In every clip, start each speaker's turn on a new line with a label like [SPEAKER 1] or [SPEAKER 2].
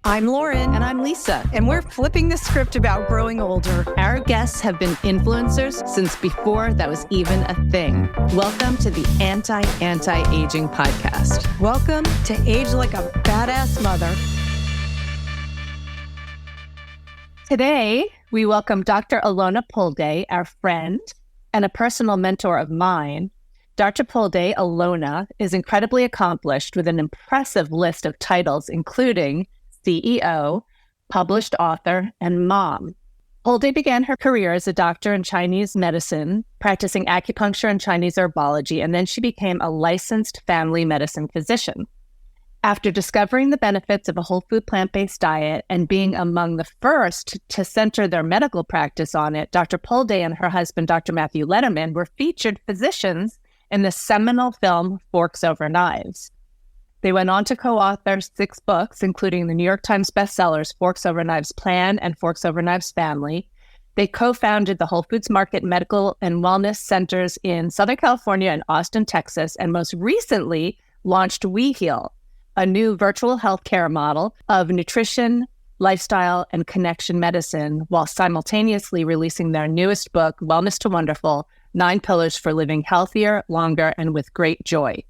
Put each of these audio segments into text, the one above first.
[SPEAKER 1] I'm Lauren.
[SPEAKER 2] And I'm Lisa.
[SPEAKER 1] And we're flipping the script about growing older.
[SPEAKER 2] Our guests have been influencers since before that was even a thing. Welcome to the Anti-Aging Podcast.
[SPEAKER 1] Welcome to Age Like a Badass Mother.
[SPEAKER 2] Today, we welcome Dr. Alona Pulde, our friend and a personal mentor of mine. Dr. Pulde, Alona, is incredibly accomplished with an impressive list of titles, including CEO, published author, and mom. Pulde began her career as a doctor in Chinese medicine, practicing acupuncture and Chinese herbology, and then she became a licensed family medicine physician. After discovering the benefits of a whole food plant-based diet and being among the first to center their medical practice on it, Dr. Pulde and her husband, Dr. Matthew Letterman, were featured physicians in the seminal film Forks Over Knives. They went on to co-author 6 books, including the New York Times bestsellers Forks Over Knives Plan and Forks Over Knives Family. They co-founded the Whole Foods Market Medical and Wellness Centers in Southern California and Austin, Texas, and most recently launched WeHeal, a new virtual healthcare model of nutrition, lifestyle, and connection medicine, while simultaneously releasing their newest book, Wellness to Wonderful, 9 Pillars for Living Healthier, Longer, and with Great Joy.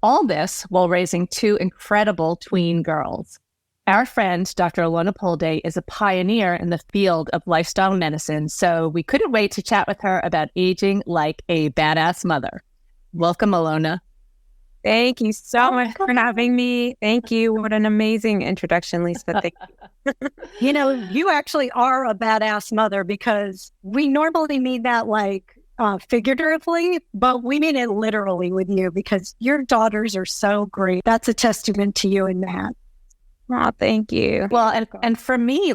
[SPEAKER 2] All this while raising 2 incredible tween girls. Our friend, Dr. Alona Pulde, is a pioneer in the field of lifestyle medicine, so we couldn't wait to chat with her about aging like a badass mother. Welcome, Alona.
[SPEAKER 3] Thank you so much for having me. Thank you. What an amazing introduction, Lisa. Thank you.
[SPEAKER 1] You know, you actually are a badass mother, because we normally mean that figuratively, but we mean it literally with you, because your daughters are so great. That's a testament to you and Matt.
[SPEAKER 3] Oh, thank you.
[SPEAKER 2] Well, and for me,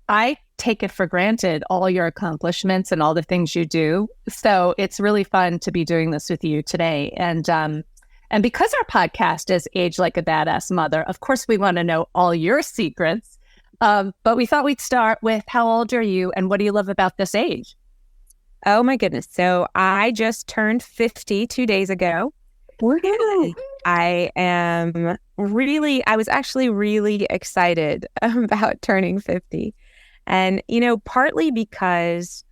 [SPEAKER 2] I take it for granted, all your accomplishments and all the things you do. So it's really fun to be doing this with you today. And because our podcast is Age Like a Badass Mother, of course, we want to know all your secrets. But we thought we'd start with, how old are you and what do you love about this age?
[SPEAKER 3] Oh, my goodness. So I just turned 50 2 days ago. I was actually really excited about turning 50. And, partly because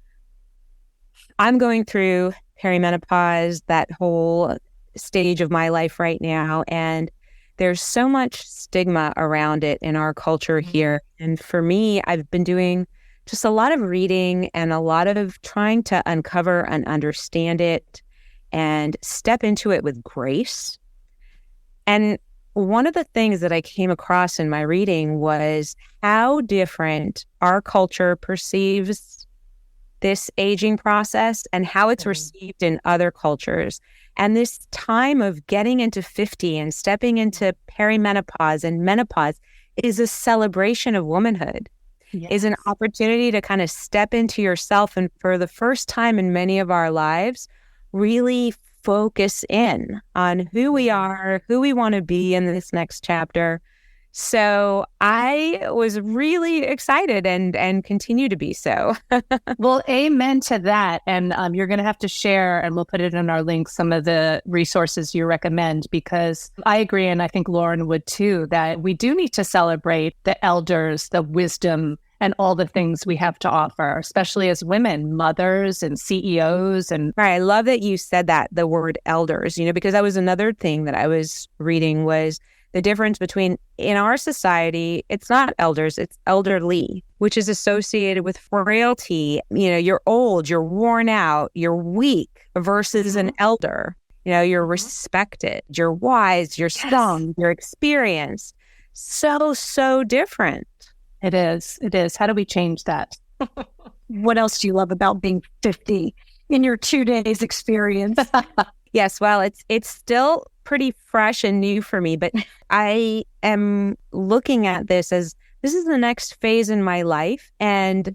[SPEAKER 3] I'm going through perimenopause, that whole stage of my life right now. And there's so much stigma around it in our culture here. And for me, I've been doing just a lot of reading and a lot of trying to uncover and understand it and step into it with grace. And one of the things that I came across in my reading was how different our culture perceives this aging process and how it's received in other cultures. And this time of getting into 50 and stepping into perimenopause and menopause is a celebration of womanhood. Yes. Is an opportunity to kind of step into yourself and, for the first time in many of our lives, really focus in on who we are, who we want to be in this next chapter. So I was really excited and continue to be so.
[SPEAKER 2] Well, amen to that. And you're going to have to share, and we'll put it in our links, some of the resources you recommend, because I agree, and I think Lauren would too, that we do need to celebrate the elders, the wisdom, and all the things we have to offer, especially as women, mothers and CEOs. And
[SPEAKER 3] right, I love that you said that, the word elders, because that was another thing that I was reading was the difference between, in our society, it's not elders, it's elderly, which is associated with frailty. You're old, you're worn out, you're weak, versus an elder. You're respected, you're wise, you're strong, you're experienced. So different.
[SPEAKER 2] It is. How do we change that?
[SPEAKER 1] What else do you love about being 50 in your 2 days experience?
[SPEAKER 3] Yes, well, it's still pretty fresh and new for me, but I am looking at this as this is the next phase in my life, and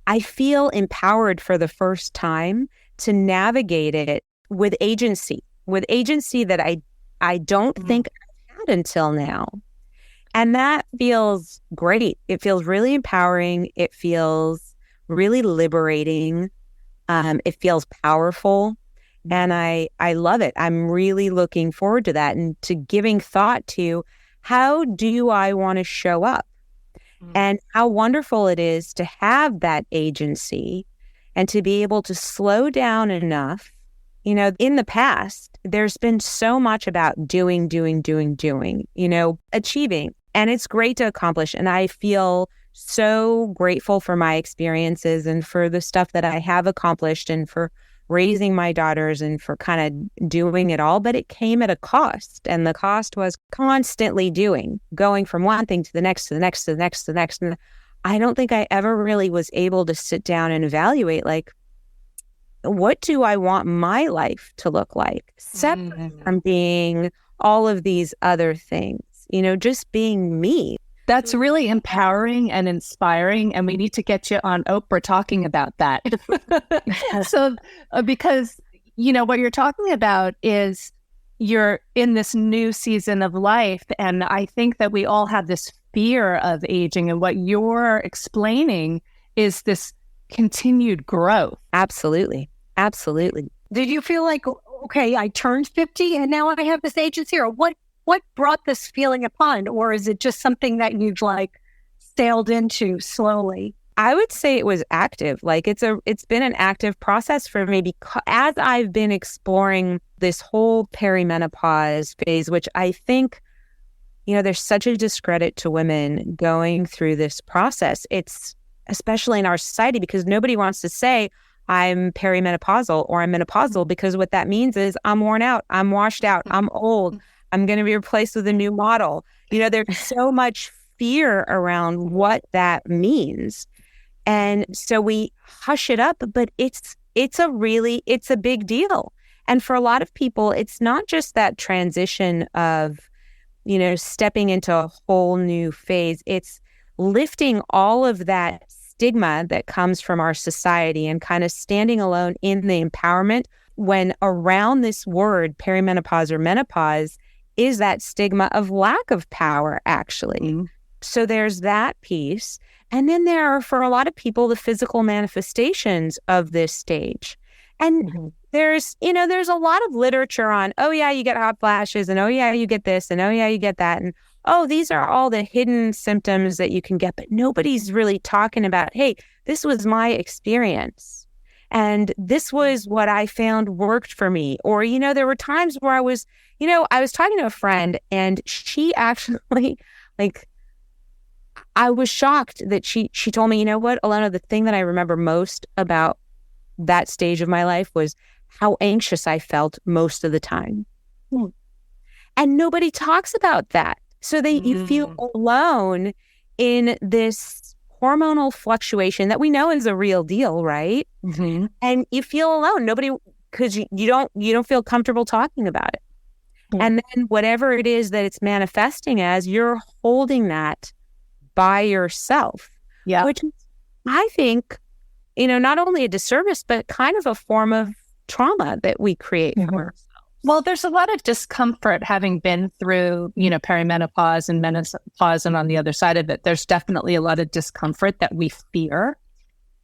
[SPEAKER 3] I feel empowered for the first time to navigate it with agency that I don't think I've had until now. And that feels great. It feels really empowering. It feels really liberating. It feels powerful. And I love it. I'm really looking forward to that and to giving thought to how do I want to show up and how wonderful it is to have that agency and to be able to slow down enough. In the past, there's been so much about doing, achieving. And it's great to accomplish. And I feel so grateful for my experiences and for the stuff that I have accomplished and for raising my daughters and for kind of doing it all. But it came at a cost. And the cost was constantly going from one thing to the next, to the next, to the next, to the next. And I don't think I ever really was able to sit down and evaluate, like, what do I want my life to look like? Separate from being all of these other things, just being me.
[SPEAKER 2] That's really empowering and inspiring. And we need to get you on Oprah talking about that. So, because, what you're talking about is you're in this new season of life. And I think that we all have this fear of aging. And what you're explaining is this continued growth.
[SPEAKER 3] Absolutely.
[SPEAKER 1] Did you feel like, okay, I turned 50 and now I have this agency, or what brought this feeling upon? Or is it just something that you've sailed into slowly?
[SPEAKER 3] I would say it was active. It's been an active process for me because as I've been exploring this whole perimenopause phase, which I think, there's such a discredit to women going through this process. It's especially in our society because nobody wants to say, I'm perimenopausal or I'm menopausal, because what that means is I'm worn out, I'm washed out, I'm old, I'm going to be replaced with a new model. There's so much fear around what that means. And so we hush it up, but it's a big deal. And for a lot of people, it's not just that transition of, stepping into a whole new phase. It's lifting all of that stigma that comes from our society and kind of standing alone in the empowerment when around this word perimenopause or menopause is that stigma of lack of power, actually. Mm-hmm. So there's that piece. And then there are, for a lot of people, the physical manifestations of this stage. And there's a lot of literature on, oh yeah, you get hot flashes, and oh yeah, you get this, and oh yeah, you get that. And oh, these are all the hidden symptoms that you can get, but nobody's really talking about, hey, this was my experience. And this was what I found worked for me. Or, there were times where I was talking to a friend and she actually, I was shocked that she told me, you know what, Alona, the thing that I remember most about that stage of my life was how anxious I felt most of the time. And nobody talks about that. So you feel alone in this hormonal fluctuation that we know is a real deal, right? Mm-hmm. And you feel alone. Nobody, because you don't feel comfortable talking about it. Mm-hmm. And then whatever it is that it's manifesting as, you're holding that by yourself. Yeah. Which I think, not only a disservice, but kind of a form of trauma that we create for ourselves.
[SPEAKER 2] Well, there's a lot of discomfort having been through, perimenopause and menopause, and on the other side of it, there's definitely a lot of discomfort that we fear.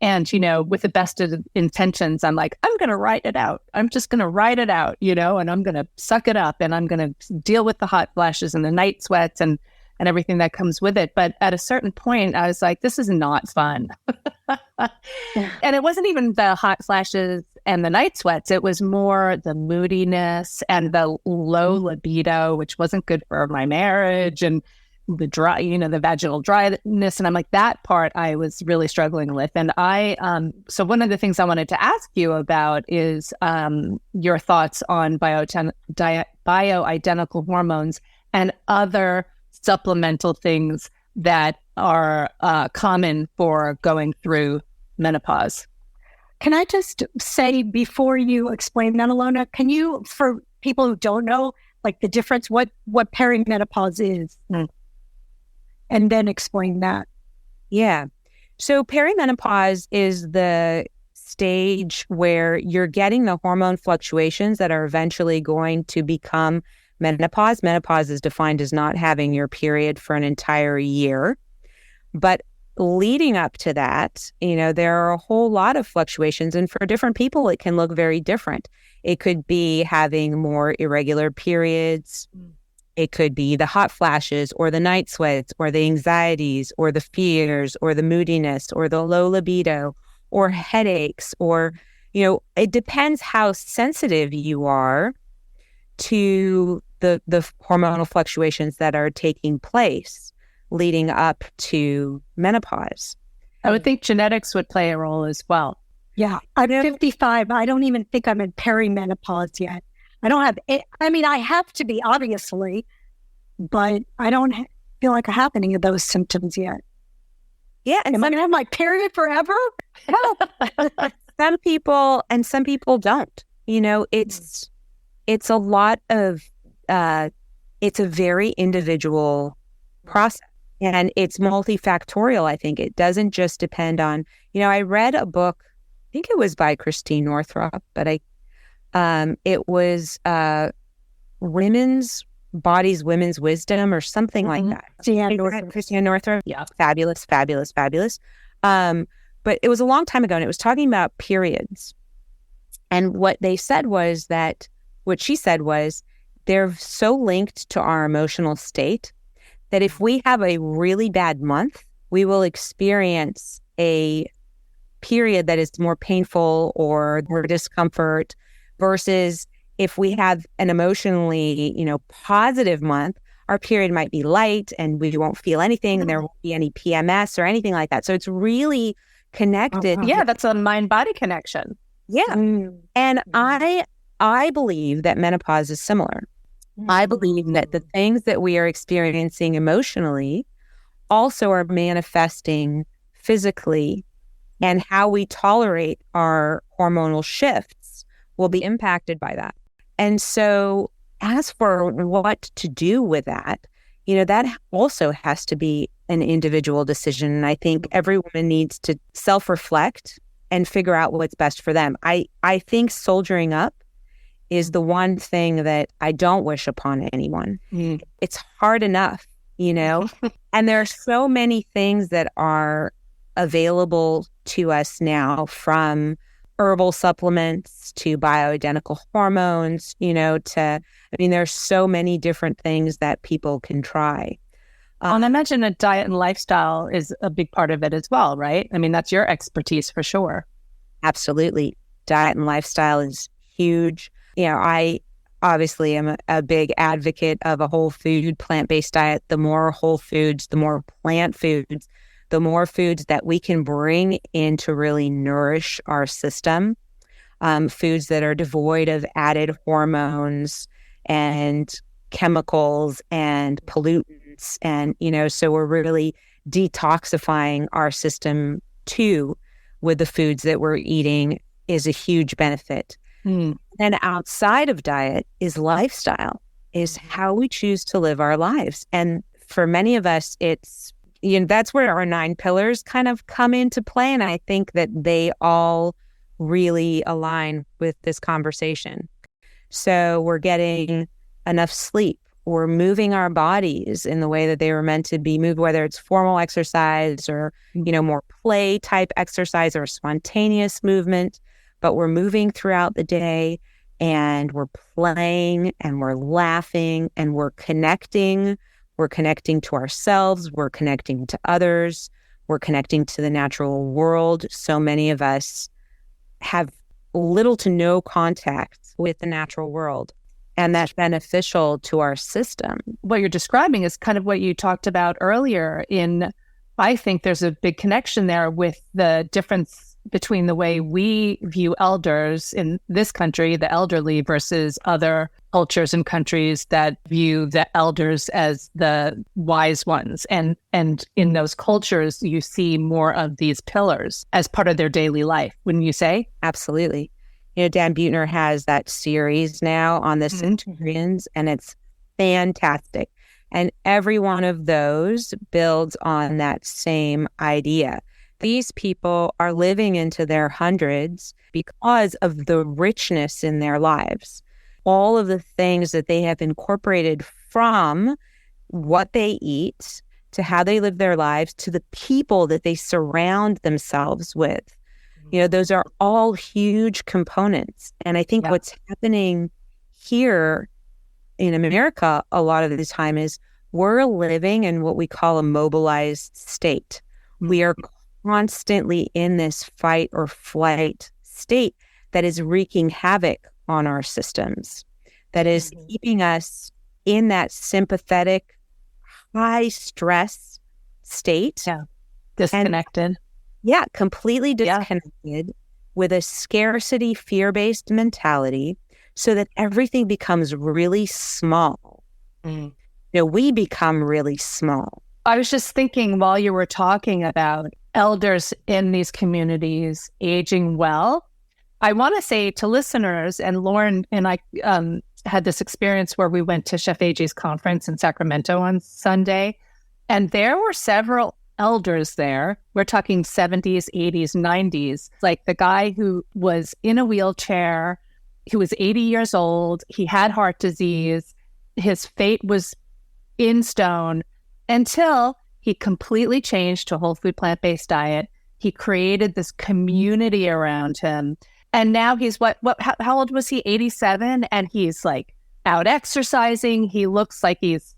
[SPEAKER 2] And, with the best of intentions, I'm like, I'm going to write it out. I'm just going to write it out, and I'm going to suck it up, and I'm going to deal with the hot flashes and the night sweats and everything that comes with it. But at a certain point, I was like, this is not fun. And it wasn't even the hot flashes and the night sweats. It was more the moodiness and the low libido, which wasn't good for my marriage, and the dry, the vaginal dryness. And I'm like, that part I was really struggling with. And so one of the things I wanted to ask you about is your thoughts on bioidentical hormones and other supplemental things that are common for going through menopause.
[SPEAKER 1] Can I just say, before you explain that, Alona, can you, for people who don't know, the difference, what perimenopause is, and then explain that?
[SPEAKER 3] Yeah. So perimenopause is the stage where you're getting the hormone fluctuations that are eventually going to become menopause. Menopause is defined as not having your period for an entire year. But leading up to that, there are a whole lot of fluctuations. And for different people, it can look very different. It could be having more irregular periods. It could be the hot flashes or the night sweats or the anxieties or the fears or the moodiness or the low libido or headaches or, it depends how sensitive you are to the hormonal fluctuations that are taking place leading up to menopause.
[SPEAKER 2] I would think genetics would play a role as well.
[SPEAKER 1] Yeah. I'm 55. I don't even think I'm in perimenopause yet. I don't have it. I mean, I have to be, obviously, but I don't feel like I have any of those symptoms yet.
[SPEAKER 3] Yeah.
[SPEAKER 1] Am I going to have my period forever?
[SPEAKER 3] No. Some people don't. It's a lot of, it's a very individual process. And it's multifactorial, I think. It doesn't just depend on, I read a book, I think it was by Christine Northrup, but it was Women's Bodies, Women's Wisdom or something like that. Christine Northrup. Yeah. Fabulous. But it was a long time ago and it was talking about periods. And what she said was they're so linked to our emotional state that if we have a really bad month, we will experience a period that is more painful or more discomfort versus if we have an emotionally, positive month, our period might be light and we won't feel anything. There won't be any PMS or anything like that. So it's really connected.
[SPEAKER 2] Yeah, that's a mind-body connection.
[SPEAKER 3] Yeah. And I believe that menopause is similar. I believe that the things that we are experiencing emotionally also are manifesting physically, and how we tolerate our hormonal shifts will be impacted by that. And so as for what to do with that, that also has to be an individual decision. And I think every woman needs to self-reflect and figure out what's best for them. I think soldiering up is the one thing that I don't wish upon anyone. It's hard enough, and there are so many things that are available to us now, from herbal supplements to bioidentical hormones, there's so many different things that people can try.
[SPEAKER 2] And I imagine that diet and lifestyle is a big part of it as well, right? I mean, that's your expertise for sure.
[SPEAKER 3] Absolutely. Diet and lifestyle is huge. I obviously am a big advocate of a whole food, plant-based diet. The more whole foods, the more plant foods, the more foods that we can bring in to really nourish our system. Foods that are devoid of added hormones and chemicals and pollutants. And, so we're really detoxifying our system too with the foods that we're eating is a huge benefit. And outside of diet is lifestyle, is how we choose to live our lives. And for many of us, it's, that's where our 9 pillars kind of come into play. And I think that they all really align with this conversation. So we're getting enough sleep. We're moving our bodies in the way that they were meant to be moved, whether it's formal exercise or, more play type exercise or spontaneous movement. But we're moving throughout the day and we're playing and we're laughing and we're connecting. We're connecting to ourselves. We're connecting to others. We're connecting to the natural world. So many of us have little to no contact with the natural world, and that's beneficial to our system.
[SPEAKER 2] What you're describing is kind of what you talked about earlier I think there's a big connection there with the difference between the way we view elders in this country, the elderly, versus other cultures and countries that view the elders as the wise ones. And in those cultures, you see more of these pillars as part of their daily life, wouldn't you say?
[SPEAKER 3] Absolutely. Dan Buettner has that series now on the centurions, and it's fantastic. And every one of those builds on that same idea. These people are living into their hundreds because of the richness in their lives. All of the things that they have incorporated, from what they eat to how they live their lives to the people that they surround themselves with. Those are all huge components. And I think what's happening here in America a lot of the time is we're living in what we call a mobilized state. We are constantly in this fight or flight state that is wreaking havoc on our systems, that is keeping us in that sympathetic, high stress state.
[SPEAKER 2] Yeah. Disconnected.
[SPEAKER 3] Completely disconnected with a scarcity, fear-based mentality so that everything becomes really small. We become really small.
[SPEAKER 2] I was just thinking while you were talking about elders in these communities aging well, I want to say to listeners, and Lauren and I had this experience where we went to Chef AJ's conference in Sacramento on Sunday, and there were several elders there. We're talking 70s, 80s, 90s. Like the guy who was in a wheelchair, he was 80 years old, he had heart disease, his fate was in stone until he completely changed to a whole food plant-based diet. He created this community around him. And now he's how old was he? 87. And he's like out exercising. He looks like he's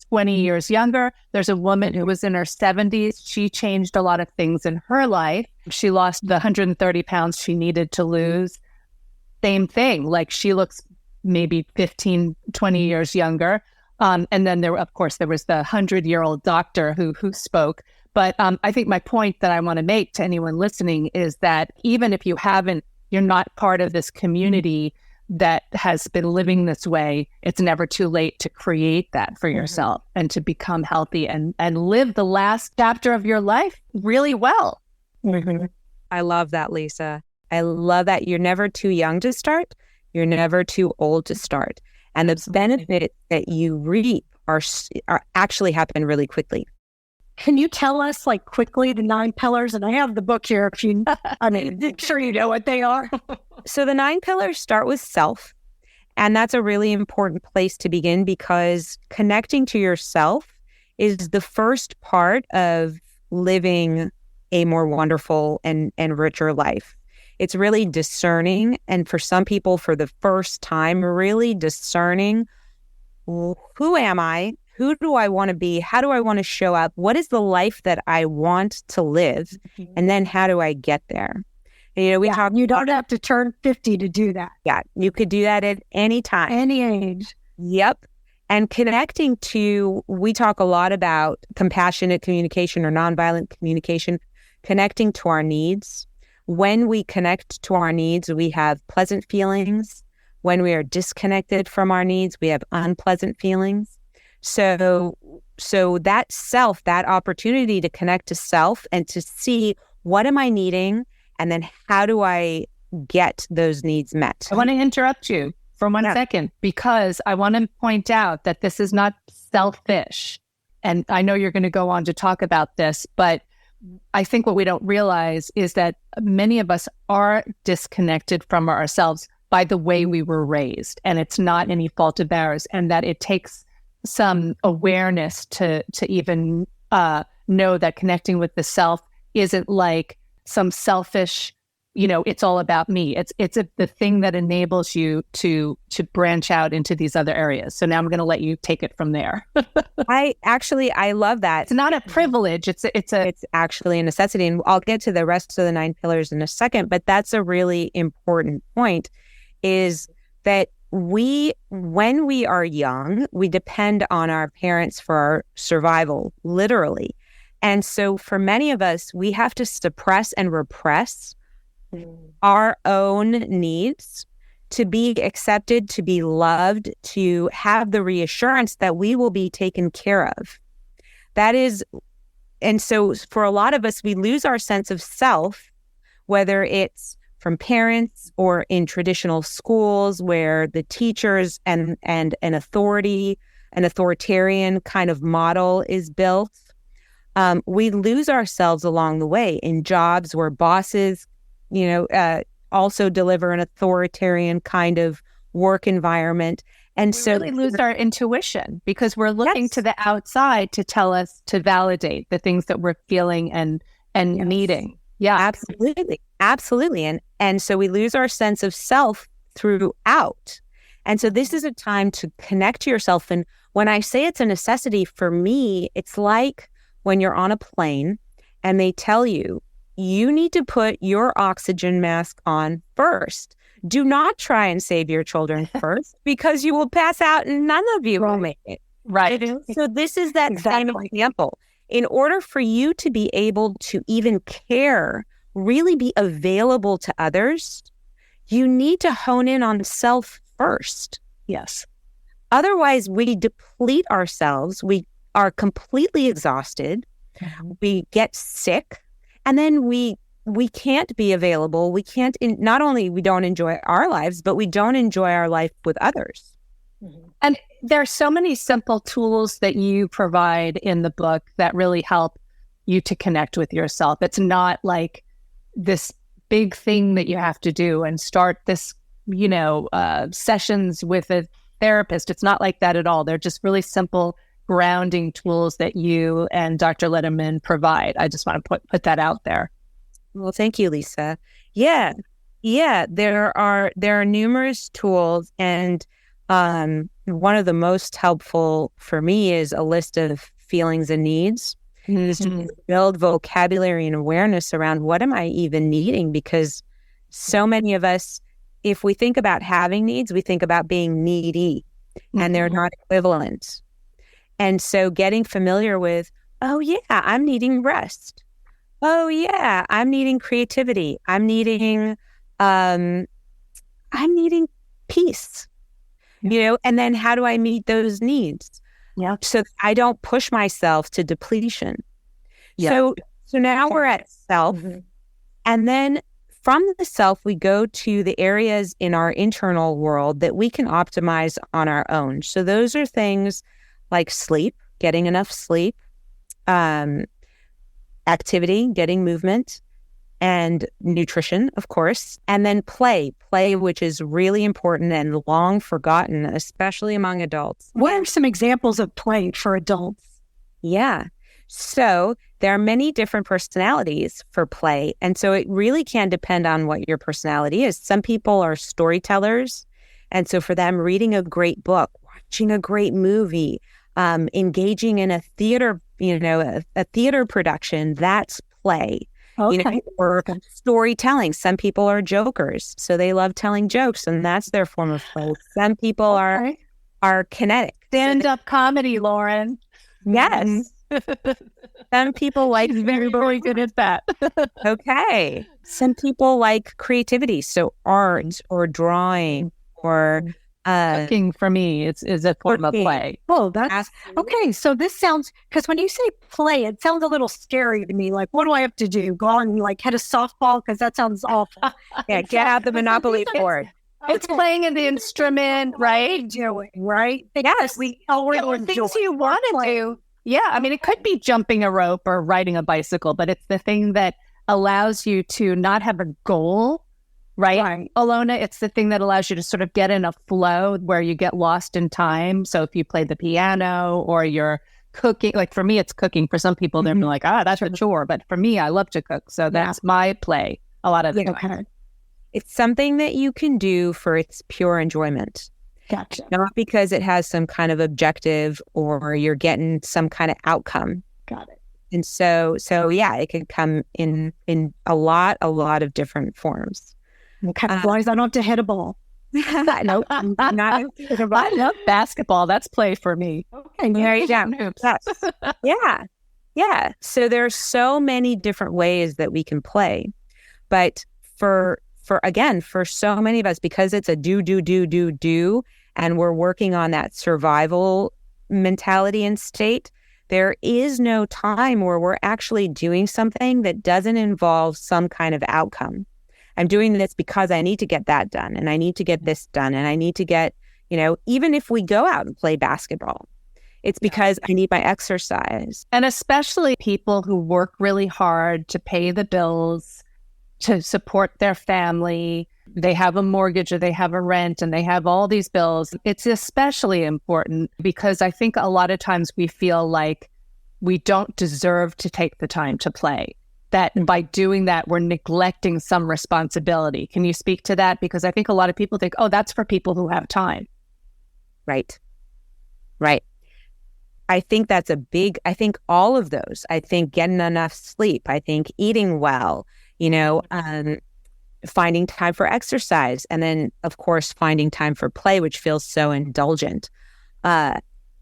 [SPEAKER 2] 20 years younger. There's a woman who was in her 70s. She changed a lot of things in her life. She lost the 130 pounds she needed to lose. Same thing. Like she looks maybe 15, 20 years younger. And then there was the 100-year-old doctor who spoke. But I think my point that I want to make to anyone listening is that even if you're not part of this community that has been living this way, it's never too late to create that for yourself and to become healthy and live the last chapter of your life really well.
[SPEAKER 3] I love that, Lisa. I love that. You're never too young to start. You're never too old to start. And the benefits that you reap are actually happen really quickly.
[SPEAKER 1] Can you tell us, like, quickly the 9 pillars? And I have the book here. I'm sure you know what they are.
[SPEAKER 3] So the 9 pillars start with self. And that's a really important place to begin because connecting to yourself is the first part of living a more wonderful and richer life. It's really discerning. And for some people, for the first time, really discerning, who am I? Who do I want to be? How do I want to show up? What is the life that I want to live? And then how do I get there? And,
[SPEAKER 1] you don't have to turn 50 to do that.
[SPEAKER 3] Yeah, you could do that at any time.
[SPEAKER 1] Any age.
[SPEAKER 3] Yep. And connecting to, we talk a lot about compassionate communication or nonviolent communication, connecting to our needs. When we connect to our needs, we have pleasant feelings. When we are disconnected from our needs, we have unpleasant feelings. So that self, that opportunity to connect to self and to see what am I needing, and then how do I get those needs met?
[SPEAKER 2] I want to interrupt you for one second because I want to point out that this is not selfish. And I know you're going to go on to talk about this, but I think what we don't realize is that many of us are disconnected from ourselves by the way we were raised, and it's not any fault of ours, and that it takes some awareness to even know that connecting with the self isn't like some selfish, it's all about me. It's the thing that enables you to branch out into these other areas. So now I'm going to let you take it from there.
[SPEAKER 3] I love that.
[SPEAKER 2] It's not a privilege. It's
[SPEAKER 3] actually a necessity. And I'll get to the rest of the 9 pillars in a second, but that's a really important point is that when we are young, we depend on our parents for our survival, literally. And so for many of us, we have to suppress and repress our own needs to be accepted, to be loved, to have the reassurance that we will be taken care of. And so for a lot of us, we lose our sense of self, whether it's from parents or in traditional schools where the teachers and an authoritarian kind of model is built. We lose ourselves along the way in jobs where bosses, also deliver an authoritarian kind of work environment. And
[SPEAKER 2] we really lose our intuition because we're looking to the outside to tell us, to validate the things that we're feeling and needing. Yeah,
[SPEAKER 3] absolutely. And so we lose our sense of self throughout. And so this is a time to connect to yourself. And when I say it's a necessity, for me, it's like when you're on a plane and they tell you, you need to put your oxygen mask on first. Do not try and save your children first because you will pass out and none of you will make it.
[SPEAKER 2] Right.
[SPEAKER 3] So this is that same example. In order for you to be able to even care, really be available to others, you need to hone in on self first.
[SPEAKER 2] Yes.
[SPEAKER 3] Otherwise, we deplete ourselves. We are completely exhausted. We get sick. And then we can't be available. We can't, not only we don't enjoy our lives, but we don't enjoy our life with others.
[SPEAKER 2] And there's so many simple tools that you provide in the book that really help you to connect with yourself. It's not like this big thing that you have to do and start this, sessions with a therapist. It's not like that at all. They're just really simple grounding tools that you and Dr. Letterman provide. I just want to put that out there.
[SPEAKER 3] Well, thank you, Lisa. Yeah. There are numerous tools, and one of the most helpful for me is a list of feelings and needs. To build vocabulary and awareness around what am I even needing? Because so many of us, if we think about having needs, we think about being needy, and they're not equivalent. And so getting familiar with, oh yeah, I'm needing rest. Oh yeah, I'm needing creativity. I'm needing peace. And then how do I meet those needs?
[SPEAKER 2] Yeah.
[SPEAKER 3] So I don't push myself to depletion. Yeah. So now we're at self. And then from the self, we go to the areas in our internal world that we can optimize on our own. So those are things like sleep, getting enough sleep, activity, getting movement, and nutrition, of course, and then play, which is really important and long forgotten, especially among adults.
[SPEAKER 1] What are some examples of play for adults?
[SPEAKER 3] Yeah. So there are many different personalities for play. And so it really can depend on what your personality is. Some people are storytellers. And so for them, reading a great book, watching a great movie, engaging in a theater, a theater production, that's play.
[SPEAKER 1] Okay.
[SPEAKER 3] Or storytelling. Some people are jokers, so they love telling jokes, and that's their form of play. Some people are kinetic.
[SPEAKER 2] Stand-up comedy, Lauren.
[SPEAKER 3] Yes. Some people like
[SPEAKER 2] very, very good at that.
[SPEAKER 3] Okay. Some people like creativity, so art or drawing or
[SPEAKER 2] cooking for me is a form of play.
[SPEAKER 1] Oh, that's okay. So this sounds, because when you say play, it sounds a little scary to me. Like, what do I have to do? Go on and hit a softball? Because that sounds awful.
[SPEAKER 3] Yeah, get out the Monopoly board.
[SPEAKER 2] It's playing in the instrument, right?
[SPEAKER 1] Doing right.
[SPEAKER 3] Yes,
[SPEAKER 1] we already
[SPEAKER 2] things you want to do. Yeah, I mean, it could be jumping a rope or riding a bicycle, but it's the thing that allows you to not have a goal. Right, Alona, it's the thing that allows you to sort of get in a flow where you get lost in time. So if you play the piano or you're cooking, like for me, it's cooking. For some people, they're like, that's a chore. But for me, I love to cook. So that's my play a lot of the time.
[SPEAKER 3] It's something that you can do for its pure enjoyment.
[SPEAKER 1] Gotcha.
[SPEAKER 3] Not because it has some kind of objective or you're getting some kind of outcome.
[SPEAKER 1] Got it.
[SPEAKER 3] And so yeah, it can come in a lot of different forms.
[SPEAKER 1] Okay, as long as I don't have to hit a ball.
[SPEAKER 3] Nope, not
[SPEAKER 2] I love basketball. That's play for me.
[SPEAKER 3] Okay, there you go. Yeah. So there's so many different ways that we can play, but for so many of us, because it's a do, and we're working on that survival mentality and state, there is no time where we're actually doing something that doesn't involve some kind of outcome. I'm doing this because I need to get that done, and I need to get this done, and I need to get, even if we go out and play basketball, it's because I need my exercise.
[SPEAKER 2] And especially people who work really hard to pay the bills, to support their family. They have a mortgage or they have a rent and they have all these bills. It's especially important because I think a lot of times we feel like we don't deserve to take the time to play. That by doing that, we're neglecting some responsibility. Can you speak to that? Because I think a lot of people think, oh, that's for people who have time.
[SPEAKER 3] Right. Right. I think that's I think all of those, I think getting enough sleep, I think eating well, finding time for exercise, and then of course finding time for play, which feels so indulgent,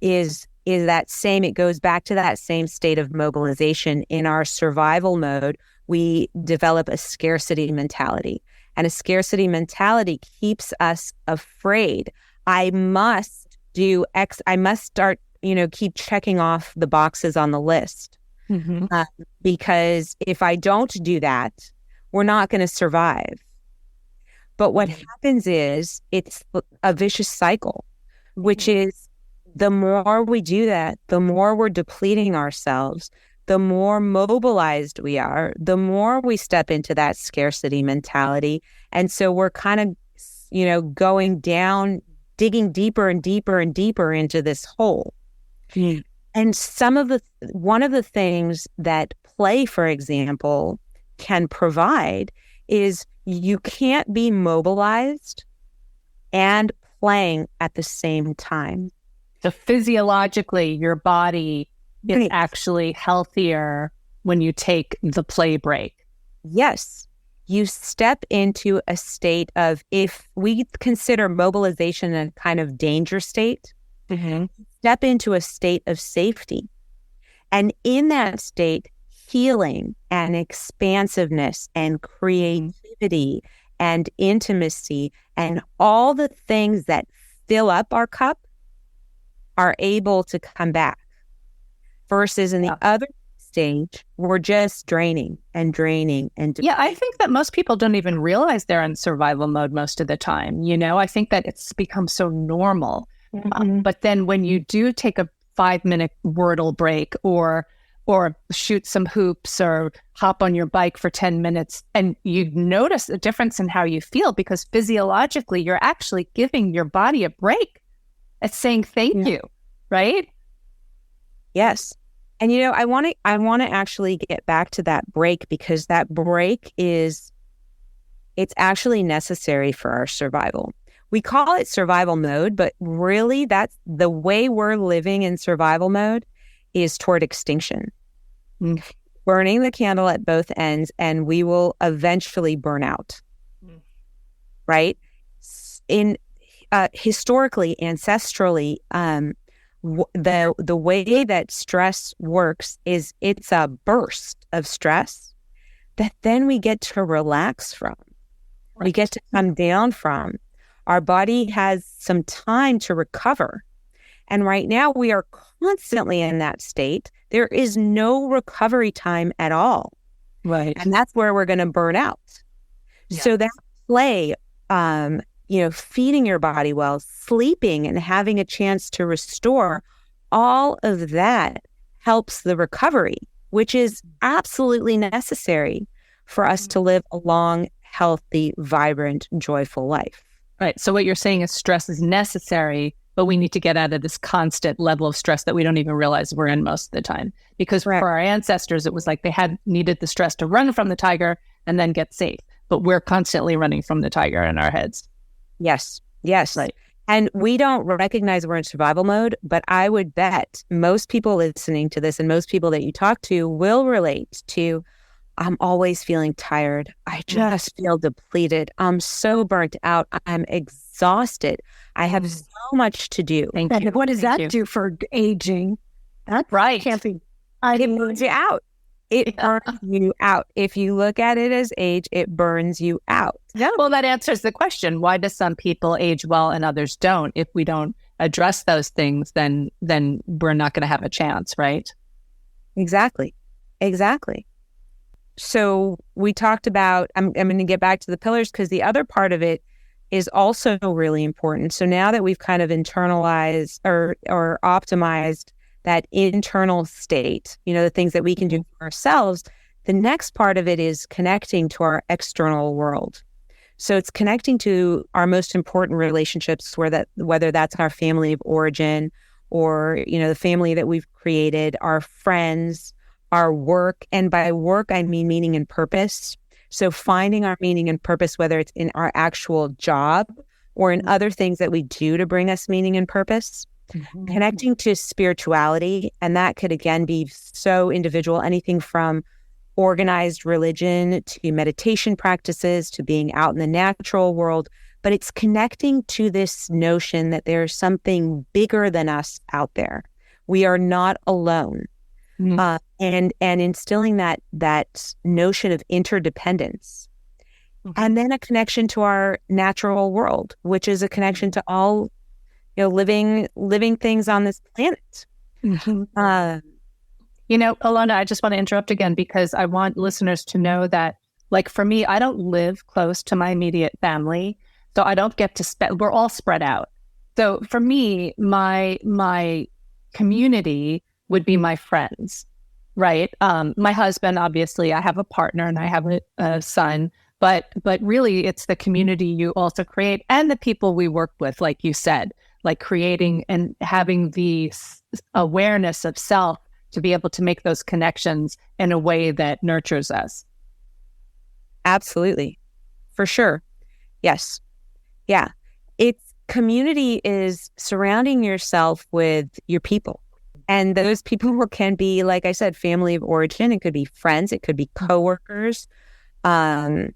[SPEAKER 3] is that same, it goes back to that same state of mobilization. In our survival mode, we develop a scarcity mentality, and a scarcity mentality keeps us afraid. I must do X, I must start, keep checking off the boxes on the list.
[SPEAKER 2] Mm-hmm.
[SPEAKER 3] Because if I don't do that, we're not going to survive. But what happens is it's a vicious cycle, which is the more we do that, the more we're depleting ourselves, the more mobilized we are, the more we step into that scarcity mentality. And so we're kind of, going down, digging deeper and deeper and deeper into this hole. Mm. And one of the things that play, for example, can provide is you can't be mobilized and playing at the same time.
[SPEAKER 2] So physiologically, your body is actually healthier when you take the play break.
[SPEAKER 3] Yes. You step into a state of, if we consider mobilization a kind of danger state, step into a state of safety. And in that state, healing and expansiveness and creativity and intimacy and all the things that fill up our cup are able to come back. Versus in the other stage, we're just draining and draining and
[SPEAKER 2] yeah, I think that most people don't even realize they're in survival mode most of the time. I think that it's become so normal. But then when you do take a 5-minute Wordle break or shoot some hoops or hop on your bike for 10 minutes, and you notice a difference in how you feel, because physiologically you're actually giving your body a break. It's saying thank you, right?
[SPEAKER 3] Yes. And I want to actually get back to that break, because that break it's actually necessary for our survival. We call it survival mode, but really that's the way we're living in survival mode is toward extinction. Burning the candle at both ends, and we will eventually burn out. Right? In historically, ancestrally, the way that stress works is it's a burst of stress that then we get to relax from. Right. We get to come down from. Our body has some time to recover. And right now we are constantly in that state. There is no recovery time at all.
[SPEAKER 2] Right.
[SPEAKER 3] And that's where we're going to burn out. Yeah. So that play, feeding your body well, sleeping and having a chance to restore, all of that helps the recovery, which is absolutely necessary for us to live a long, healthy, vibrant, joyful life.
[SPEAKER 2] Right. So what you're saying is stress is necessary, but we need to get out of this constant level of stress that we don't even realize we're in most of the time. Because for our ancestors, it was like they needed the stress to run from the tiger and then get safe. But we're constantly running from the tiger in our heads.
[SPEAKER 3] Yes. Right. And we don't recognize we're in survival mode, but I would bet most people listening to this and most people that you talk to will relate to, I'm always feeling tired. I just feel depleted. I'm so burnt out. I'm exhausted. I have so much to do.
[SPEAKER 1] Thank you. What does that do for aging? That's
[SPEAKER 2] right.
[SPEAKER 1] Can't be.
[SPEAKER 3] It burns you out. It burns you out. If you look at it as age, it burns you out.
[SPEAKER 2] Yeah. Well, that answers the question. Why do some people age well and others don't? If we don't address those things, then we're not going to have a chance, right?
[SPEAKER 3] Exactly. So we talked about, I'm going to get back to the pillars, because the other part of it is also really important. So now that we've kind of internalized or optimized that internal state, the things that we can do for ourselves, the next part of it is connecting to our external world. So it's connecting to our most important relationships, whether that's our family of origin or, the family that we've created, our friends, our work. And by work, I mean meaning and purpose. So finding our meaning and purpose, whether it's in our actual job or in other things that we do to bring us meaning and purpose. Connecting to spirituality, and that could again be so individual, anything from organized religion to meditation practices to being out in the natural world. But it's connecting to this notion that there's something bigger than us out there. We are not alone. And instilling that notion of interdependence. And then a connection to our natural world, which is a connection to all living things on this planet.
[SPEAKER 2] Alona, I just want to interrupt again because I want listeners to know that, like, for me, I don't live close to my immediate family, so I don't get to we're all spread out. So for me, my community would be my friends, right? My husband, obviously, I have a partner and I have a son, but really it's the community you also create and the people we work with, like you said, like creating and having the awareness of self to be able to make those connections in a way that nurtures us.
[SPEAKER 3] Absolutely. For sure. Yes. Yeah. Community is surrounding yourself with your people. And those people can be, like I said, family of origin. It could be friends. It could be coworkers. They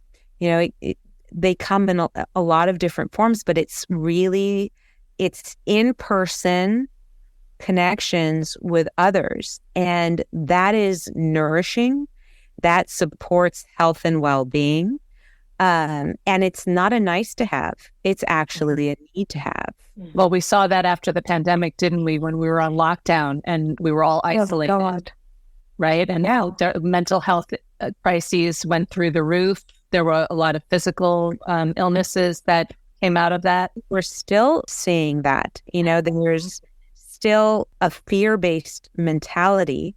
[SPEAKER 3] come in a lot of different forms, but it's in-person connections with others. And that is nourishing. That supports health and well-being. And it's not a nice to have. It's actually a need to have.
[SPEAKER 2] Well, we saw that after the pandemic, didn't we? When we were on lockdown and we were all isolated, right? And now mental health crises went through the roof. There were a lot of physical illnesses that came out of that.
[SPEAKER 3] We're still seeing that. There's still a fear-based mentality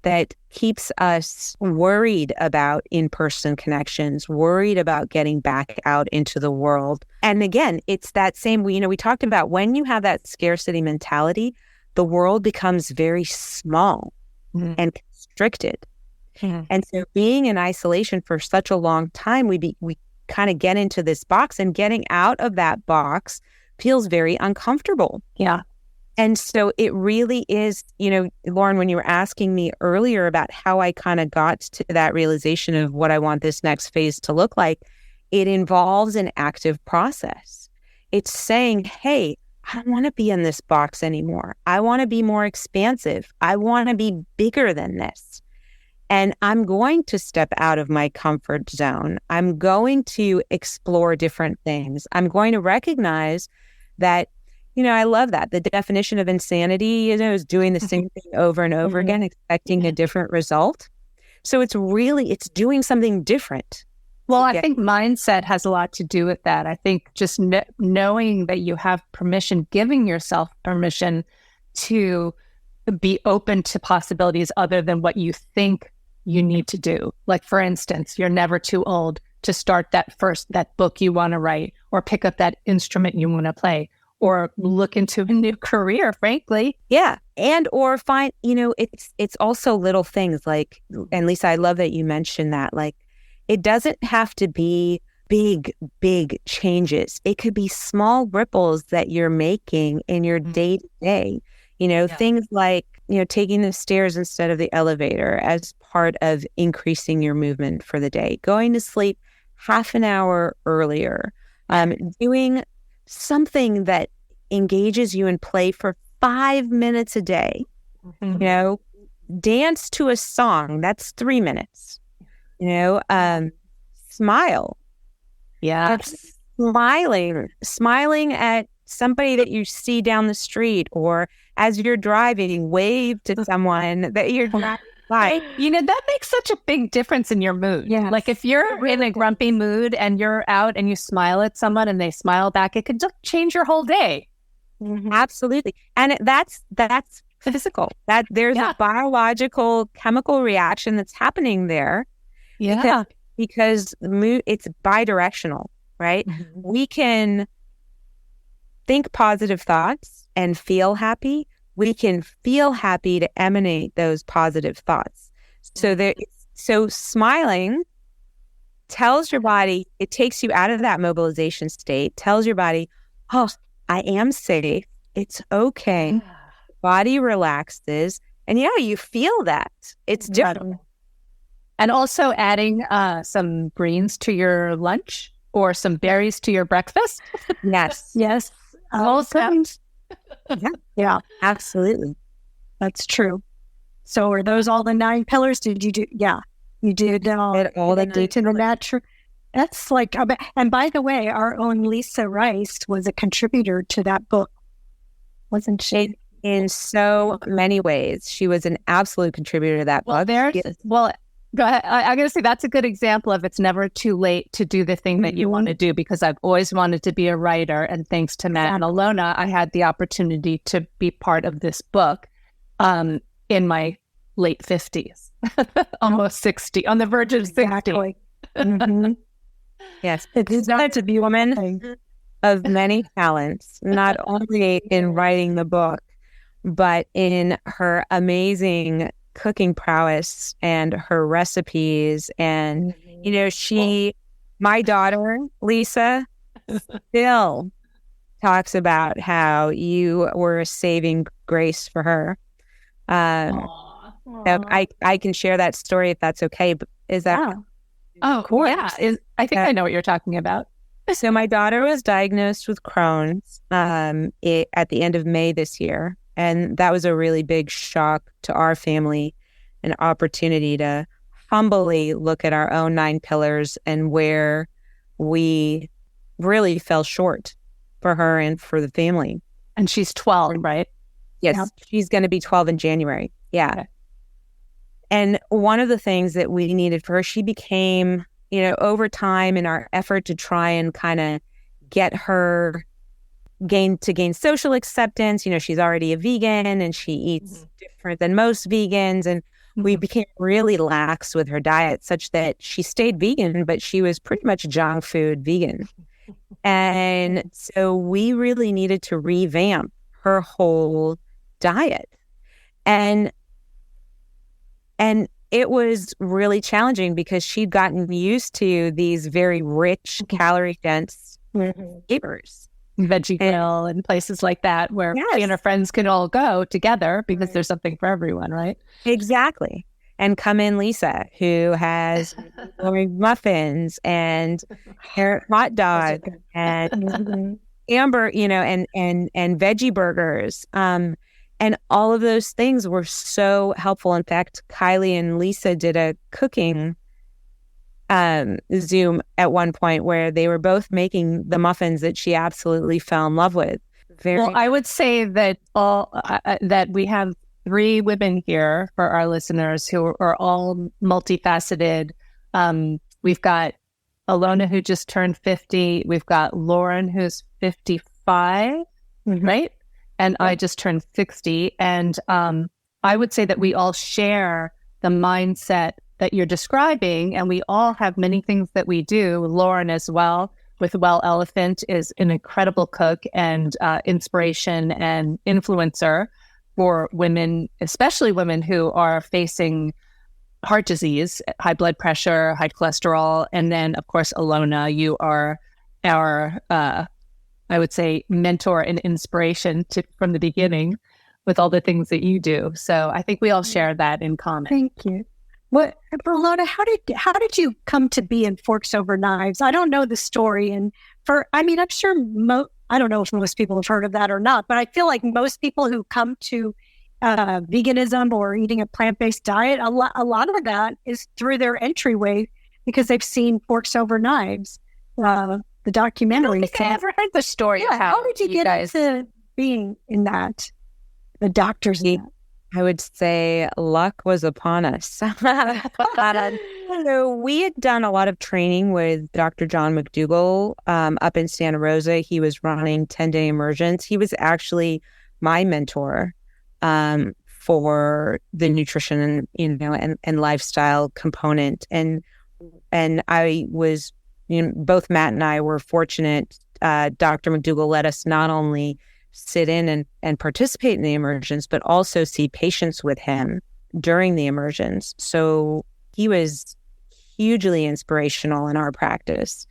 [SPEAKER 3] that keeps us worried about in-person connections, worried about getting back out into the world. And again, it's that same, we talked about when you have that scarcity mentality, the world becomes very small and constricted. And so being in isolation for such a long time, we kind of get into this box, and getting out of that box feels very uncomfortable.
[SPEAKER 2] Yeah.
[SPEAKER 3] And so it really is, Lauren, when you were asking me earlier about how I kind of got to that realization of what I want this next phase to look like, it involves an active process. It's saying, hey, I don't want to be in this box anymore. I want to be more expansive. I want to be bigger than this. And I'm going to step out of my comfort zone. I'm going to explore different things. I'm going to recognize that, I love that. The definition of insanity, is doing the same thing over and over again, expecting a different result. So it's doing something different.
[SPEAKER 2] Well, I think mindset has a lot to do with that. I think just knowing that you have permission, giving yourself permission to be open to possibilities other than what you think you need to do. Like, for instance, you're never too old to start that book you want to write, or pick up that instrument you want to play, or look into a new career, frankly.
[SPEAKER 3] Yeah. And or find, it's also little things like, and Lisa, I love that you mentioned that, like, it doesn't have to be big changes. It could be small ripples that you're making in your day to day, things like, taking the stairs instead of the elevator as part of increasing your movement for the day, going to sleep half an hour earlier, doing something that engages you in play for 5 minutes a day. Dance to a song, that's 3 minutes. Smile.
[SPEAKER 2] Yeah.
[SPEAKER 3] Smiling at somebody that you see down the street, or as you're driving, wave to someone that you're driving by.
[SPEAKER 2] That makes such a big difference in your mood.
[SPEAKER 1] Yes.
[SPEAKER 2] Like, if you're in a grumpy mood and you're out and you smile at someone and they smile back, it could just change your whole day.
[SPEAKER 3] Absolutely. And that's physical. That there's a biological chemical reaction that's happening there.
[SPEAKER 2] Yeah.
[SPEAKER 3] Because it's bidirectional, right? We can think positive thoughts and feel happy. We can feel happy to emanate those positive thoughts. So smiling tells your body, it takes you out of that mobilization state, tells your body, oh, I am safe. It's okay. Body relaxes. And yeah, you feel that. It's different.
[SPEAKER 2] And also adding some greens to your lunch or some berries to your breakfast.
[SPEAKER 3] Yes.
[SPEAKER 1] Yes.
[SPEAKER 2] Also,
[SPEAKER 1] Yeah,
[SPEAKER 3] Absolutely.
[SPEAKER 1] that's true. So are those all the 9 pillars? Did you do? Yeah, you did
[SPEAKER 3] All the
[SPEAKER 1] to the natural. That's like, and by the way, our own Lisa Rice was a contributor to that book, wasn't she?
[SPEAKER 3] In so many ways. She was an absolute contributor to that book.
[SPEAKER 2] Well, go ahead. I'm going to say that's a good example of it's never too late to do the thing that you want to do, because I've always wanted to be a writer. And thanks to Matt and Alona, I had the opportunity to be part of this book in my late 50s, almost 60, on the verge of 60.
[SPEAKER 1] Exactly.
[SPEAKER 3] Yes. It's not to be a woman of many talents, not only in writing the book, but in her amazing cooking prowess and her recipes. And, my daughter, Lisa, still talks about how you were a saving grace for her. I can share that story if that's okay. But is that?
[SPEAKER 2] Oh, of course. Yeah. I think I know what you're talking about.
[SPEAKER 3] So my daughter was diagnosed with Crohn's at the end of May this year. And that was a really big shock to our family, an opportunity to humbly look at our own 9 pillars and where we really fell short for her and for the family.
[SPEAKER 2] And she's 12, right?
[SPEAKER 3] Yes, yeah. She's going to be 12 in January. Yeah. Okay. And one of the things that we needed for her, she became, over time in our effort to try and kind of get her gain social acceptance. She's already a vegan and she eats different than most vegans. And we became really lax with her diet, such that she stayed vegan, but she was pretty much junk food vegan. And so we really needed to revamp her whole diet. And it was really challenging because she'd gotten used to these very rich, calorie-dense flavors.
[SPEAKER 2] Veggie Grill and places like that where she and her friends can all go together because there's something for everyone, right?
[SPEAKER 3] Exactly. And come in Lisa, who has muffins and hot dog and Amber, and veggie burgers. And all of those things were so helpful. In fact, Kylie and Lisa did a cooking Zoom at one point where they were both making the muffins that she absolutely fell in love with.
[SPEAKER 2] I would say that that we have 3 women here for our listeners who are all multifaceted. We've got Alona, who just turned 50. We've got Lauren, who's 55, right? And I just turned 60. And I would say that we all share the mindset that you're describing, and we all have many things that we do. Lauren as well, with Well Elephant, is an incredible cook and inspiration and influencer for women, especially women who are facing heart disease, high blood pressure, high cholesterol. And then, of course, Alona, you are our, I would say, mentor and inspiration from the beginning with all the things that you do. So I think we all share that in common.
[SPEAKER 1] Thank you. What, Alona, how did you come to be in Forks Over Knives? I don't know the story. And I'm sure, I don't know if most people have heard of that or not, but I feel like most people who come to veganism or eating a plant-based diet, a lot of that is through their entryway because they've seen Forks Over Knives, the documentary.
[SPEAKER 2] I don't think I ever heard the story.
[SPEAKER 1] Yeah, how did you get into being in that? The doctors.
[SPEAKER 3] I would say luck was upon us. So we had done a lot of training with Dr. John McDougall up in Santa Rosa. He was running 10-day immersions. He was actually my mentor for the nutrition and lifestyle component. And I was, both Matt and I were fortunate. Dr. McDougall let us not only sit in and participate in the immersions, but also see patients with him during the immersions. So he was hugely inspirational in our practice.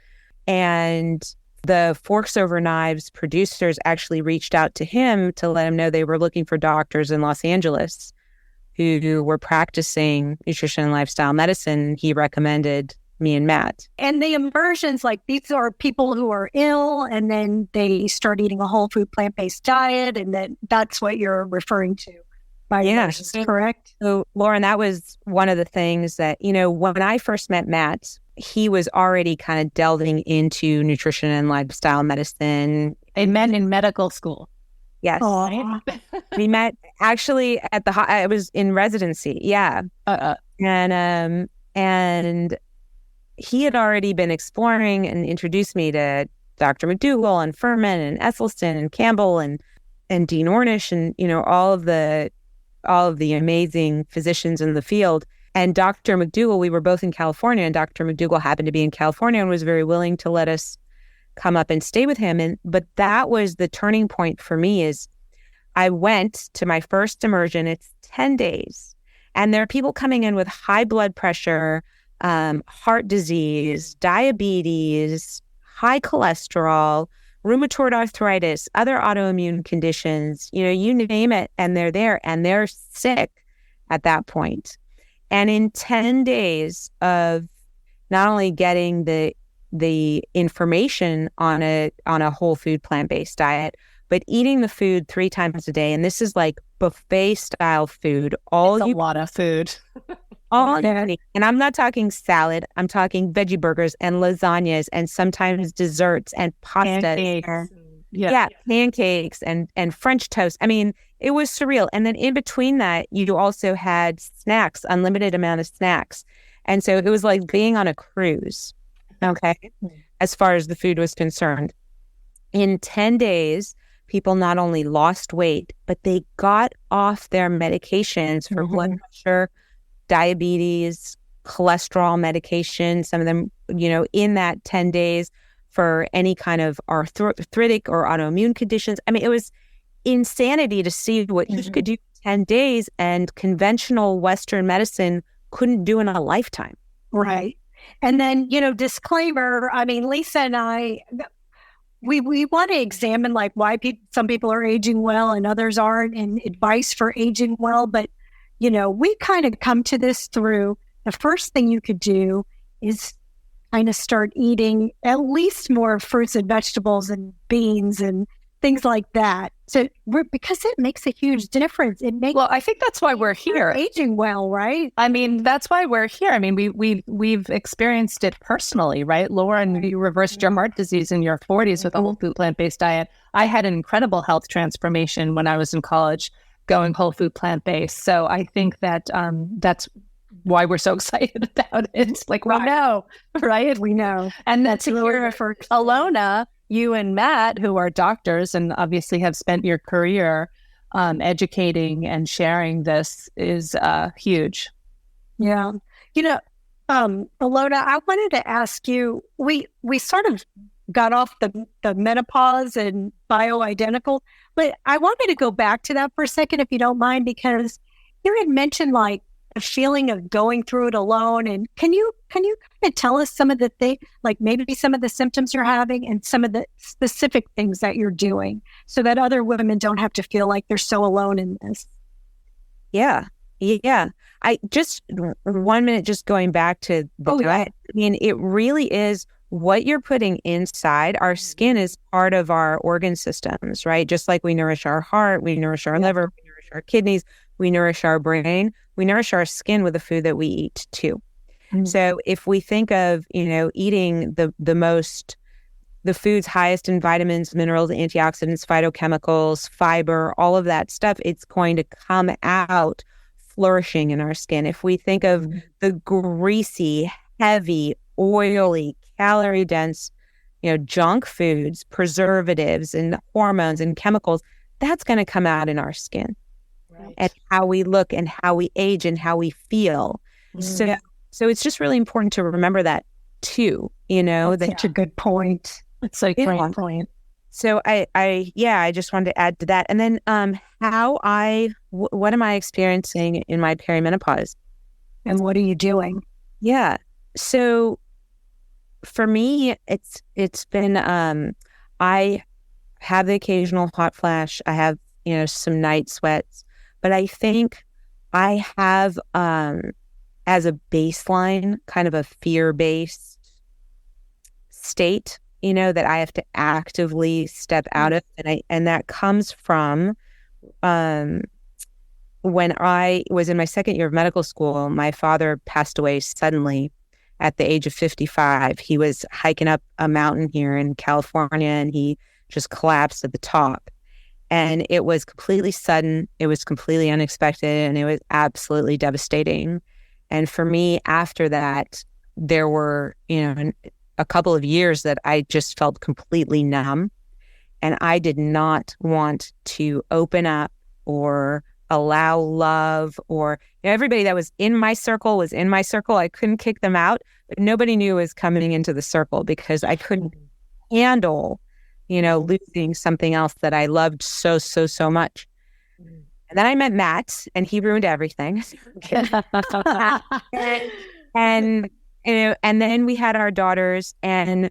[SPEAKER 3] And the Forks Over Knives producers actually reached out to him to let him know they were looking for doctors in Los Angeles who were practicing nutrition and lifestyle medicine. He recommended me and Matt.
[SPEAKER 1] And the immersions, like these are people who are ill and then they start eating a whole food plant-based diet, and then that's what you're referring to by immersions, correct?
[SPEAKER 3] So Lauren, that was one of the things that, when I first met Matt, he was already kind of delving into nutrition and lifestyle medicine.
[SPEAKER 2] They met in medical school.
[SPEAKER 3] Yes. We met actually at I was in residency. Yeah. And he had already been exploring and introduced me to Dr. McDougall and Furman and Esselstyn and Campbell and Dean Ornish and, all of the amazing physicians in the field. And Dr. McDougall, we were both in California, and Dr. McDougall happened to be in California and was very willing to let us come up and stay with him. But that was the turning point for me. Is I went to my first immersion. It's 10 days. And there are people coming in with high blood pressure, heart disease, diabetes, high cholesterol, rheumatoid arthritis, other autoimmune conditions, you name it, and they're there and they're sick at that point. And in 10 days of not only getting the information on a whole food plant-based diet, but eating the food 3 times a day. And this is like buffet style food.
[SPEAKER 2] It's a lot of food.
[SPEAKER 3] And I'm not talking salad. I'm talking veggie burgers and lasagnas and sometimes desserts and pastas. Pancakes and French toast. I mean, it was surreal. And then in between that, you also had snacks, unlimited amount of snacks. And so it was like being on a cruise, okay, as far as the food was concerned. In 10 days, people not only lost weight, but they got off their medications for blood pressure, diabetes, cholesterol medication, some of them, in that 10 days for any kind of arthritic or autoimmune conditions. I mean, it was insanity to see what you could do in 10 days and conventional Western medicine couldn't do in a lifetime.
[SPEAKER 1] Right. And then, disclaimer, I mean, Lisa and I, we want to examine like why some people are aging well and others aren't, and advice for aging well. But, we kind of come to this through the first thing you could do is kind of start eating at least more fruits and vegetables and beans and things like that. So because it makes a huge difference.
[SPEAKER 2] Well, I think that's why we're here.
[SPEAKER 1] Aging well, right?
[SPEAKER 2] I mean, that's why we're here. I mean, we've experienced it personally, right? Lauren, you reversed your heart disease in your 40s with a whole food plant-based diet. I had an incredible health transformation when I was in college going whole food plant-based. So I think that that's why we're so excited about it. Like, we know, right?
[SPEAKER 1] We know.
[SPEAKER 2] And that's really for Alona, you and Matt, who are doctors and obviously have spent your career educating and sharing this, is huge.
[SPEAKER 1] Yeah. Alona, I wanted to ask you, we sort of got off the menopause and bioidentical, but I wanted to go back to that for a second, if you don't mind, because you had mentioned like a feeling of going through it alone. And can you kind of tell us some of the things, like maybe some of the symptoms you're having and some of the specific things that you're doing so that other women don't have to feel like they're so alone in this?
[SPEAKER 3] Yeah. I just 1 minute, just going back to the diet. I mean, it really is what you're putting inside. Our skin is part of our organ systems, right? Just like we nourish our heart, we nourish our liver, we nourish our kidneys, we nourish our brain, we nourish our skin with the food that we eat too. So if we think of, eating the food's highest in vitamins, minerals, antioxidants, phytochemicals, fiber, all of that stuff, it's going to come out flourishing in our skin. If we think of the greasy, heavy, oily, calorie-dense, junk foods, preservatives and hormones and chemicals, that's going to come out in our skin. Right. And how we look and how we age and how we feel. So it's just really important to remember that too,
[SPEAKER 1] That's such a good point.
[SPEAKER 2] It's a great point.
[SPEAKER 3] So I just wanted to add to that. And then what am I experiencing in my perimenopause?
[SPEAKER 1] And what are you doing?
[SPEAKER 3] Yeah. So for me, it's been I have the occasional hot flash. I have, some night sweats, but I think I have as a baseline kind of a fear-based state, that I have to actively step out of, and that comes from when I was in my second year of medical school. My father passed away suddenly at the age of 55. He was hiking up a mountain here in California, and he just collapsed at the top. And it was completely sudden. It was completely unexpected, and it was absolutely devastating. And for me, after that, there were, a couple of years that I just felt completely numb, and I did not want to open up or allow love, or everybody that was in my circle was in my circle. I couldn't kick them out, but nobody knew it was coming into the circle because I couldn't handle, losing something else that I loved so, so, so much. And then I met Matt, and he ruined everything. and then we had our daughters, and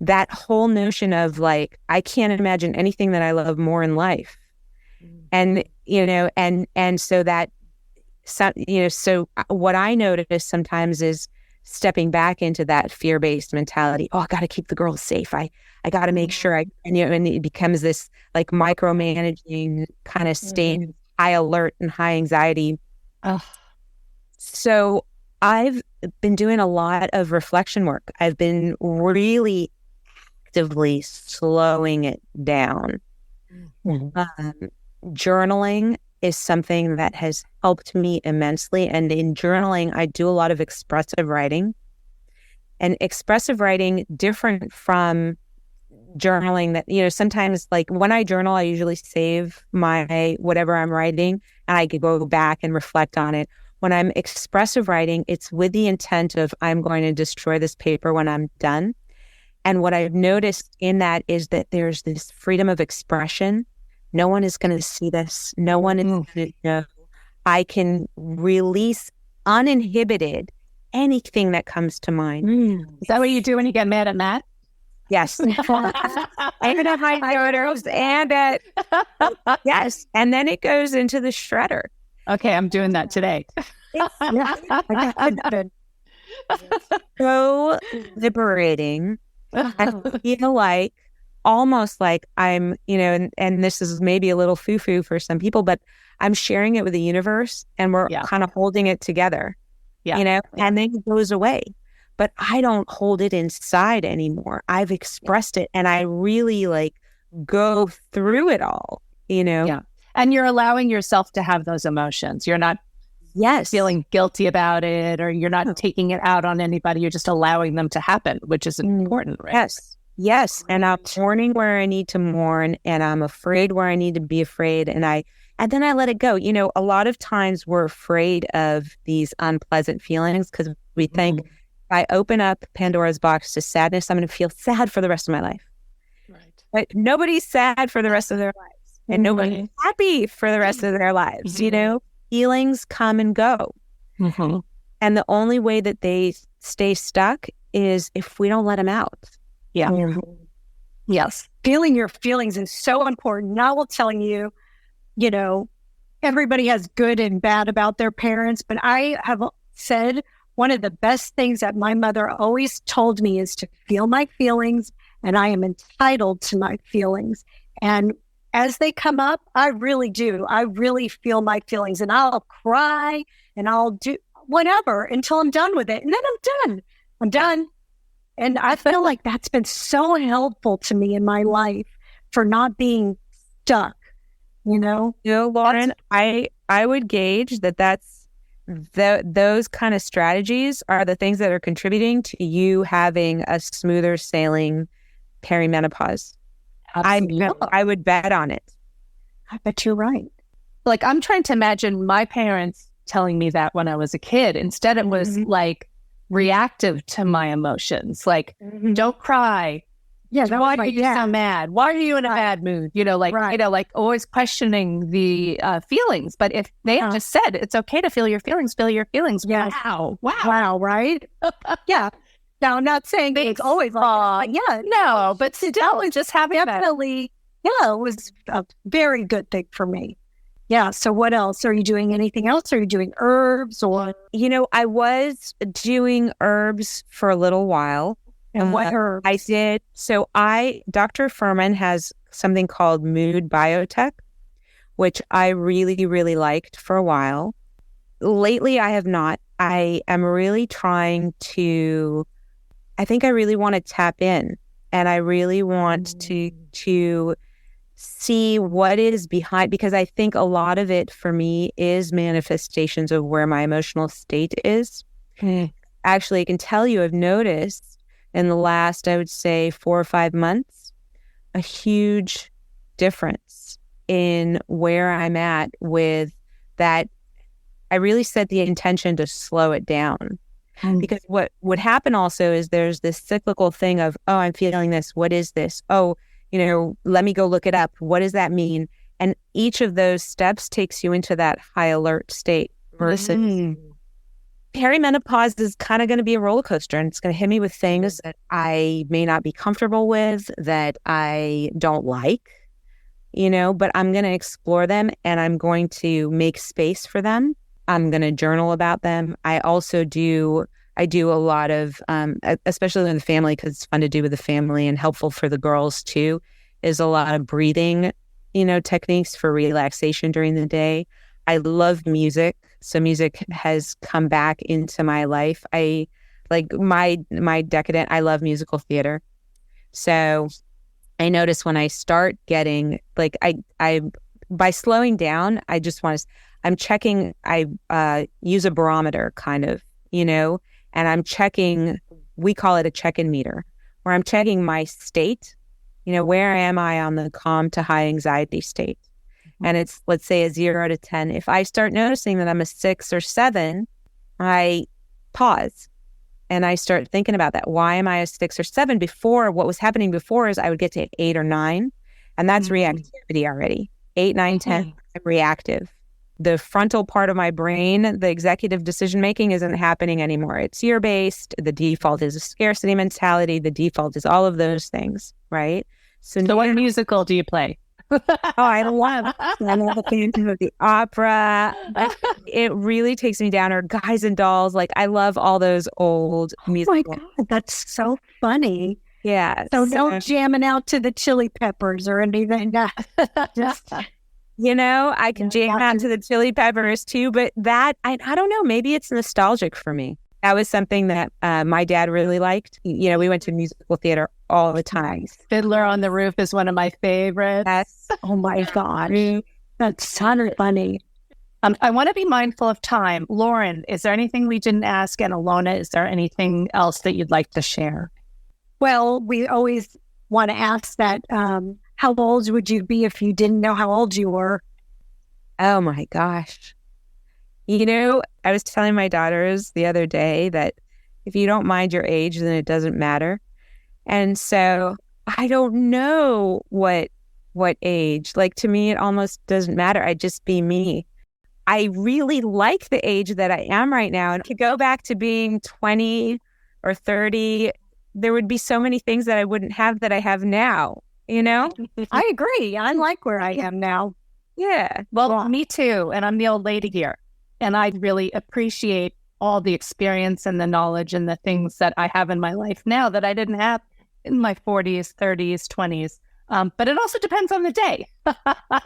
[SPEAKER 3] that whole notion of like, I can't imagine anything that I love more in life. And, so that, so what I notice sometimes is stepping back into that fear-based mentality. Oh, I got to keep the girls safe. I got to make sure and it becomes this like micromanaging kind of state, high alert and high anxiety. So I've been doing a lot of reflection work. I've been really actively slowing it down. Journaling is something that has helped me immensely. And in journaling, I do a lot of expressive writing. And expressive writing, different from journaling that, sometimes like when I journal, I usually save my whatever I'm writing, and I could go back and reflect on it. When I'm expressive writing, it's with the intent of I'm going to destroy this paper when I'm done. And what I've noticed in that is that there's this freedom of expression. No one is going to see this. No one is going to know. I can release uninhibited anything that comes to mind.
[SPEAKER 2] Is that what you do when you get mad at Matt?
[SPEAKER 3] Yes. And at my daughters and at, yes. And then it goes into the shredder.
[SPEAKER 2] Okay, I'm doing that today.
[SPEAKER 3] So liberating. I feel like almost like I'm, and this is maybe a little foo-foo for some people, but I'm sharing it with the universe, and we're kind of holding it together, and then it goes away. But I don't hold it inside anymore. I've expressed it, and I really like go through it all,
[SPEAKER 2] Yeah. And you're allowing yourself to have those emotions. You're not feeling guilty about it, or you're not taking it out on anybody. You're just allowing them to happen, which is important, right?
[SPEAKER 3] Yes. And I'm mourning where I need to mourn, and I'm afraid where I need to be afraid. And then I let it go. A lot of times we're afraid of these unpleasant feelings because we think if I open up Pandora's box to sadness, I'm going to feel sad for the rest of my life. Right. But nobody's sad for the rest of their lives, and nobody's happy for the rest of their lives. Feelings come and go. And the only way that they stay stuck is if we don't let them out.
[SPEAKER 2] Yeah.
[SPEAKER 1] Yes. Feeling your feelings is so important. And I will tell you, everybody has good and bad about their parents, but I have said one of the best things that my mother always told me is to feel my feelings, and I am entitled to my feelings. And as they come up, I really do. I really feel my feelings, and I'll cry and I'll do whatever until I'm done with it. And then I'm done. And I feel like that's been so helpful to me in my life for not being stuck,
[SPEAKER 3] Lauren, I would gauge that's those kind of strategies are the things that are contributing to you having a smoother sailing perimenopause. I would bet on it.
[SPEAKER 1] I bet you're right.
[SPEAKER 2] Like, I'm trying to imagine my parents telling me that when I was a kid. Instead, it was like reactive to my emotions. Like, don't cry,
[SPEAKER 1] Yeah, that
[SPEAKER 2] Why
[SPEAKER 1] was my
[SPEAKER 2] are you so mad? Why are you in a bad mood? Like always questioning the feelings. But if they have just said it's okay to feel your feelings,
[SPEAKER 1] Yes.
[SPEAKER 2] Wow,
[SPEAKER 1] right? Yeah. Now, I'm not saying it's always like that, but yeah,
[SPEAKER 2] no, but still, just having
[SPEAKER 1] definitely, yeah, it was a very good thing for me. Yeah. So what else? Are you doing anything else? Are you doing herbs or?
[SPEAKER 3] I was doing herbs for a little while.
[SPEAKER 1] And what herbs?
[SPEAKER 3] I did. So Dr. Furman has something called Mood Biotech, which I really, really liked for a while. Lately, I have not. I am really trying to, I think I really want to tap in, and I really want to see what is behind, because I think a lot of it for me is manifestations of where my emotional state is. Actually, I can tell you, I've noticed in the last, I would say 4 or 5 months, a huge difference in where I'm at with that. I really set the intention to slow it down. Because what would happen also is there's this cyclical thing of, oh, I'm feeling this. What is this? Oh, let me go look it up. What does that mean? And each of those steps takes you into that high alert state versus perimenopause is kind of going to be a roller coaster, and it's going to hit me with things that I may not be comfortable with, that I don't like, but I'm going to explore them, and I'm going to make space for them. I'm going to journal about them. I do a lot of, especially in the family, because it's fun to do with the family and helpful for the girls too, is a lot of breathing, techniques for relaxation during the day. I love music. So music has come back into my life. I like my decadent, I love musical theater. So I notice when I start getting I by slowing down, I'm checking, I use a barometer kind of, and I'm checking, we call it a check-in meter, where I'm checking my state, where am I on the calm to high anxiety state? And it's, let's say, a 0 to 10. If I start noticing that I'm a 6 or 7, I pause and I start thinking about that. Why am I a 6 or 7? Before, what was happening before is I would get to 8 or 9, and that's reactivity already. 8, 9, 10, I'm reactive. The frontal part of my brain, the executive decision-making, isn't happening anymore. It's fear-based. The default is a scarcity mentality. The default is all of those things, right?
[SPEAKER 2] So what musical do you play?
[SPEAKER 3] I love the Phantom of the Opera. It really takes me down. Or Guys and Dolls. I love all those old musicals.
[SPEAKER 1] Oh my God, that's so funny.
[SPEAKER 3] Yeah.
[SPEAKER 1] So no jamming out to the Chili Peppers or anything. Just...
[SPEAKER 3] I can jam out to the Chili Peppers too, but that, I don't know, maybe it's nostalgic for me. That was something that my dad really liked. We went to musical theater all the time.
[SPEAKER 2] Fiddler on the Roof is one of my favorites.
[SPEAKER 3] Yes.
[SPEAKER 1] Oh my God. That's so funny.
[SPEAKER 2] I want to be mindful of time. Lauren, is there anything we didn't ask? And Alona, is there anything else that you'd like to share?
[SPEAKER 1] Well, we always want to ask that, how old would you be if you didn't know how old you were?
[SPEAKER 3] Oh my gosh. I was telling my daughters the other day that if you don't mind your age, then it doesn't matter. And so I don't know what age. To me, it almost doesn't matter. I'd just be me. I really like the age that I am right now. And to go back to being 20 or 30, there would be so many things that I wouldn't have that I have now.
[SPEAKER 1] I agree. I like where I am now.
[SPEAKER 3] Yeah.
[SPEAKER 2] Well, me too. And I'm the old lady here. And I really appreciate all the experience and the knowledge and the things that I have in my life now that I didn't have in my 40s, 30s, 20s. But it also depends on the day.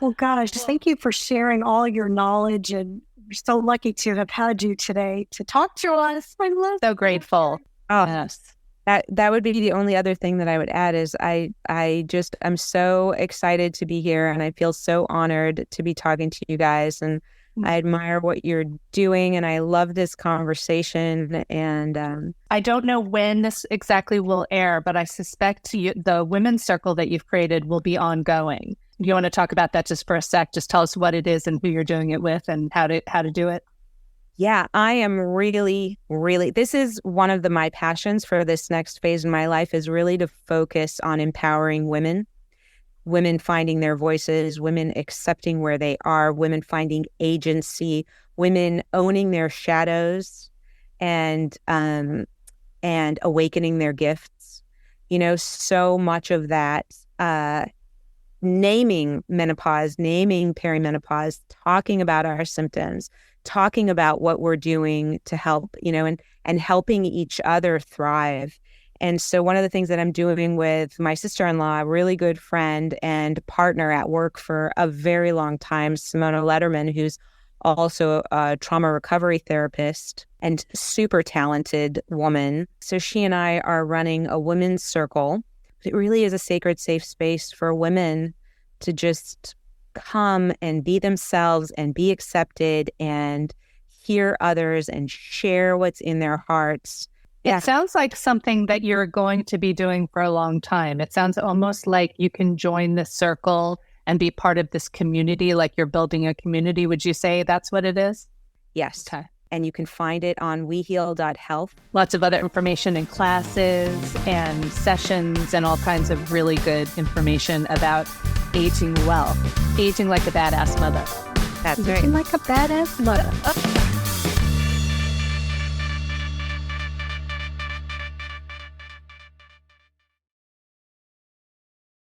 [SPEAKER 1] Well, gosh, thank you for sharing all your knowledge. And we're so lucky to have had you today to talk to us. I love
[SPEAKER 2] so grateful.
[SPEAKER 3] Oh,
[SPEAKER 2] yes.
[SPEAKER 3] That would be the only other thing that I would add is I'm so excited to be here, and I feel so honored to be talking to you guys, and I admire what you're doing, and I love this conversation. And
[SPEAKER 2] I don't know when this exactly will air, but I suspect the women's circle that you've created will be ongoing. Do you want to talk about that just for a sec? Just tell us what it is and who you're doing it with and how to do it.
[SPEAKER 3] Yeah, I am really, really, this is one of my passions for this next phase in my life, is really to focus on empowering women, women finding their voices, women accepting where they are, women finding agency, women owning their shadows and awakening their gifts. You know, so much of that, naming menopause, naming perimenopause, talking about our symptoms, talking about what we're doing to help, you know, and helping each other thrive. And so one of the things that I'm doing with my sister-in-law, a really good friend and partner at work for a very long time, Simona Letterman, who's also a trauma recovery therapist and super talented woman. So she and I are running a women's circle. It really is a sacred, safe space for women to just come and be themselves and be accepted and hear others and share what's in their hearts.
[SPEAKER 2] It sounds like something that you're going to be doing for a long time. It sounds almost like you can join this circle and be part of this community, like you're building a community. Would you say that's what it is?
[SPEAKER 3] Yes.
[SPEAKER 2] Okay.
[SPEAKER 3] And you can find it on weheal.health.
[SPEAKER 2] Lots of other information and classes and sessions and all kinds of really good information about aging well, aging like a badass mother.
[SPEAKER 3] That's
[SPEAKER 1] Aging
[SPEAKER 3] right.
[SPEAKER 1] like a badass mother.